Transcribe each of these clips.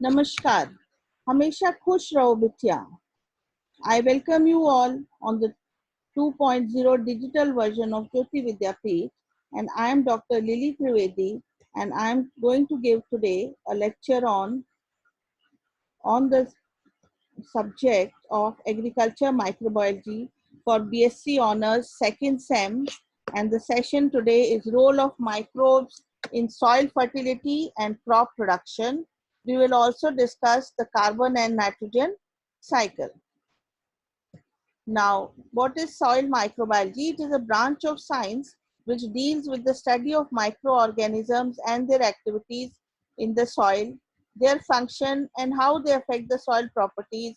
नमस्कार, हमेशा खुश रहो बिटिया. I welcome you all on the 2.0 digital version of Jyoti Vidyapeeth, and I am Dr. Lily Trivedi, and I am going to give today a lecture on the subject of agriculture microbiology for BSc honors second sem, and the session today is role of microbes in soil fertility and crop production. We will also discuss the carbon and nitrogen cycle. Now, what is soil microbiology? It is a branch of science which deals with the study of microorganisms and their activities in the soil, their function, and how they affect the soil properties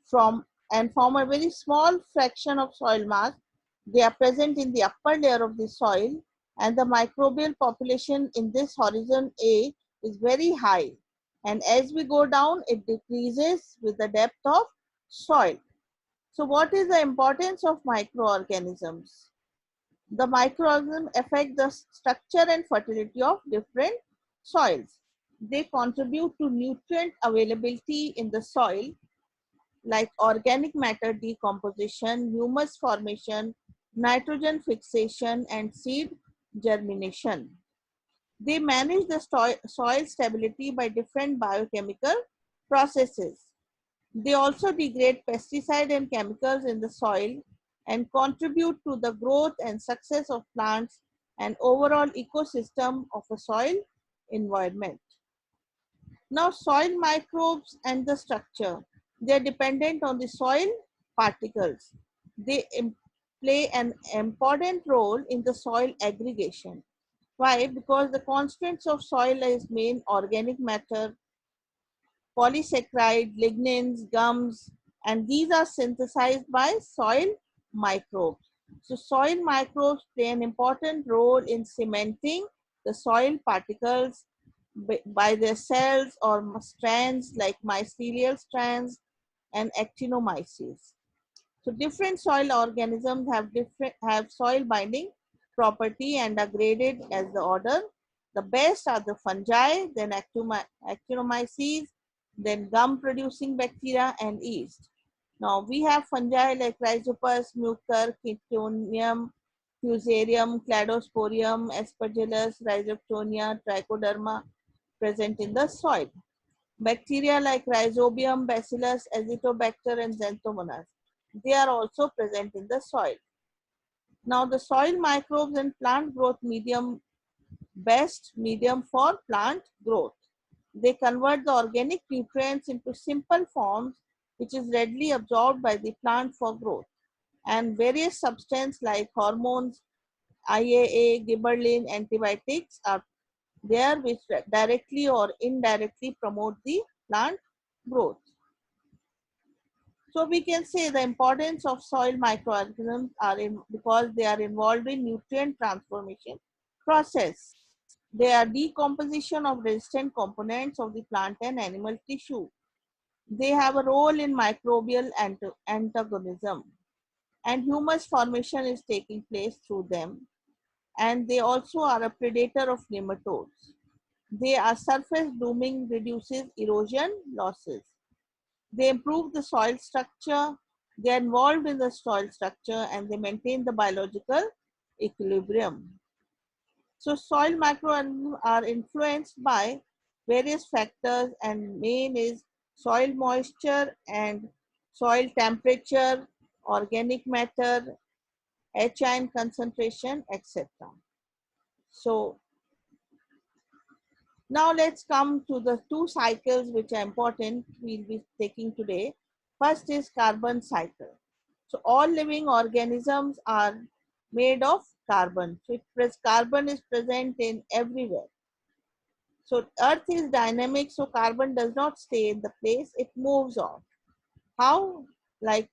from and form a very small fraction of soil mass. They are present in the upper layer of the soil, and the microbial population in this horizon A is very high. And as we go down, it decreases with the depth of soil. So what is the importance of microorganisms? The microorganisms affect the structure and fertility of different soils. They contribute to nutrient availability in the soil like organic matter decomposition, humus formation, nitrogen fixation, and seed germination. They manage the soil stability by different biochemical processes. They also degrade pesticide and chemicals in the soil and contribute to the growth and success of plants and overall ecosystem of a soil environment. Now, soil microbes and the structure. They are dependent on the soil particles. They play an important role in the soil aggregation. Why? Because the constituents of soil is main organic matter, polysaccharide, lignins, gums, and these are synthesized by soil microbes. So soil microbes play an important role in cementing the soil particles by their cells or strands like mycelial strands and actinomyces. So different soil organisms have soil binding property and are graded as the order. The best are the fungi, then actinomyces, then gum producing bacteria and yeast. Now we have fungi like Rhizopus, Mucor, Chytonium, Fusarium, Cladosporium, Aspergillus, Rhizoctonia, Trichoderma present in the soil. Bacteria like Rhizobium, Bacillus, Azotobacter, and Xanthomonas. They are also present in the soil. Now, the soil microbes and plant growth medium, best medium for plant growth. They convert the organic nutrients into simple forms which is readily absorbed by the plant for growth. And various substances like hormones, IAA, gibberellin, antibiotics are there which directly or indirectly promote the plant growth. So we can say the importance of soil microorganisms because they are involved in nutrient transformation process. They are decomposition of resistant components of the plant and animal tissue. They have a role in microbial antagonism, and humus formation is taking place through them. And they also are a predator of nematodes. They are surface blooming, reduces erosion losses. They improve the soil structure. They are involved in the soil structure and they maintain the biological equilibrium. So soil microorganisms are influenced by various factors and main is soil moisture and soil temperature, organic matter, H ion concentration, etc. So now let's come to the two cycles which are important we'll be taking today. First is carbon cycle. So all living organisms are made of carbon. So carbon is present in everywhere. So earth is dynamic, so carbon does not stay in the place, it moves off. How? Like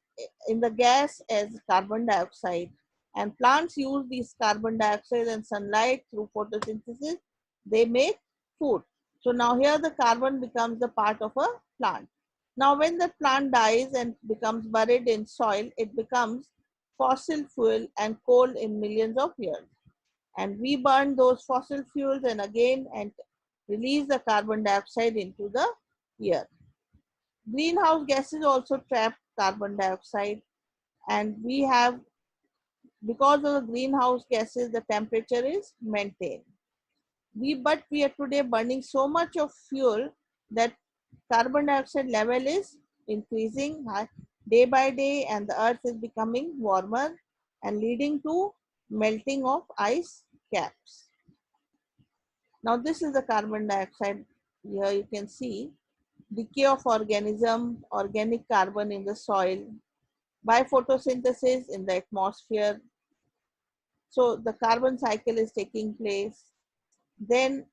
in the gas as carbon dioxide. And plants use these carbon dioxide and sunlight through photosynthesis. They make food. So now here the carbon becomes the part of a plant. Now when the plant dies and becomes buried in soil, it becomes fossil fuel and coal in millions of years. And we burn those fossil fuels and again and release the carbon dioxide into the year. Greenhouse gases also trap carbon dioxide, and we have, because of the greenhouse gases, the temperature is maintained. But we are today burning so much of fuel that carbon dioxide level is increasing day by day, and the earth is becoming warmer and leading to melting of ice caps. Now this is the carbon dioxide. Here you can see decay of organism, organic carbon in the soil, by photosynthesis in the atmosphere. So the carbon cycle is taking place. Then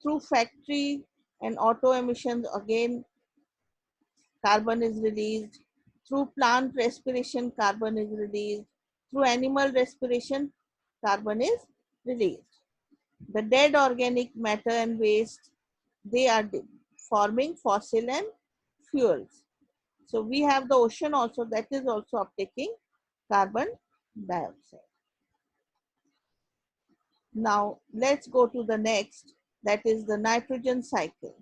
through factory and auto emissions, again carbon is released. Through plant respiration, carbon is released. Through animal respiration, carbon is released. The dead organic matter and waste, they are forming fossil and fuels. So we have the ocean also, that is also uptaking carbon dioxide. Now let's go to the next, that is the nitrogen cycle.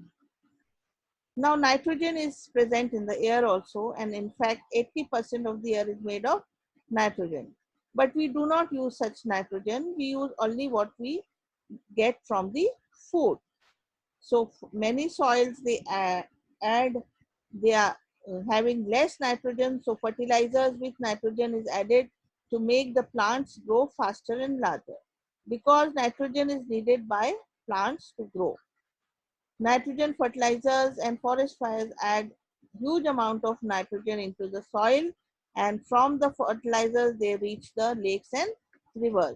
Now nitrogen is present in the air also, and in fact 80% of the air is made of nitrogen. But we do not use such nitrogen, we use only what we get from the food. So many soils, they are having less nitrogen, so fertilizers with nitrogen is added to make the plants grow faster and larger, because nitrogen is needed by plants to grow. Nitrogen fertilizers and forest fires add huge amount of nitrogen into the soil, and from the fertilizers they reach the lakes and rivers.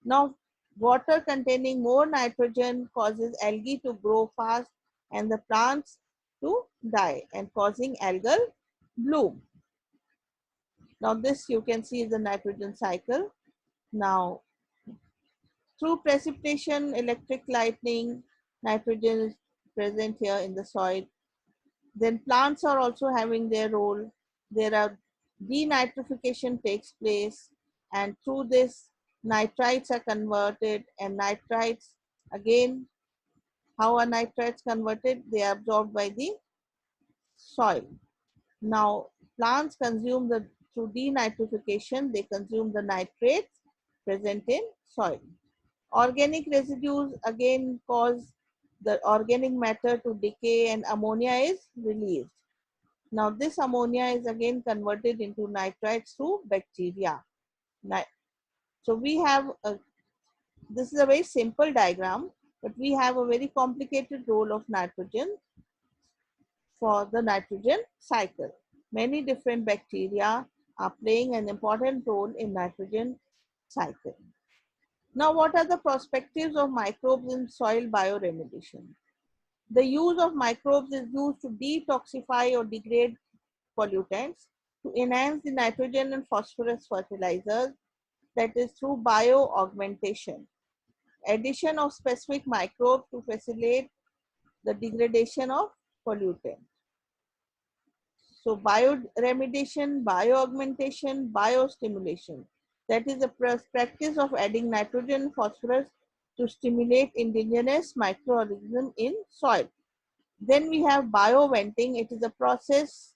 Now water containing more nitrogen causes algae to grow fast and the plants to die and causing algal bloom. Now this you can see is the nitrogen cycle. Now through precipitation, electric lightning, nitrogen is present here in the soil. Then plants are also having their role. There are denitrification takes place, and through this nitrites are converted, and nitrites, again, how are nitrites converted? They are absorbed by the soil. Now plants consume the, through denitrification, they consume the nitrates present in soil. Organic residues again cause the organic matter to decay and ammonia is released. Now this ammonia is again converted into nitrites through bacteria. So we have this is a very simple diagram, but we have a very complicated role of nitrogen for the nitrogen cycle. Many different bacteria are playing an important role in nitrogen cycle. Now, what are the perspectives of microbes in soil bioremediation? The use of microbes is used to detoxify or degrade pollutants, to enhance the nitrogen and phosphorus fertilizers, that is through bioaugmentation. Addition of specific microbes to facilitate the degradation of pollutants. So bioremediation, bioaugmentation, biostimulation. That is the practice of adding nitrogen and phosphorus to stimulate indigenous microorganisms in soil. Then we have bioventing. It is a process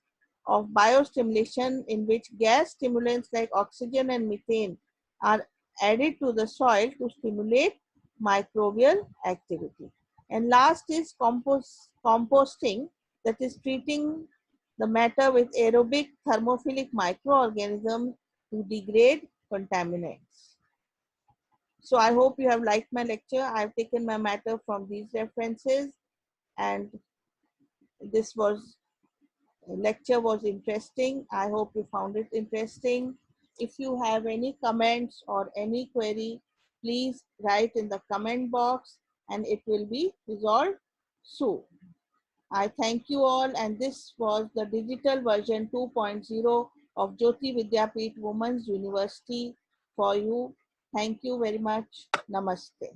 of biostimulation in which gas stimulants like oxygen and methane are added to the soil to stimulate microbial activity. And last is composting, that is treating the matter with aerobic thermophilic microorganisms to degrade contaminants. So I hope you have liked my lecture. I've taken my matter from these references, and this lecture was interesting. I hope you found it interesting. If you have any comments or any query, please write in the comment box and it will be resolved soon. I thank you all, and this was the digital version 2.0 of Jyoti Vidyapeeth Women's University for you. Thank you very much. Namaste.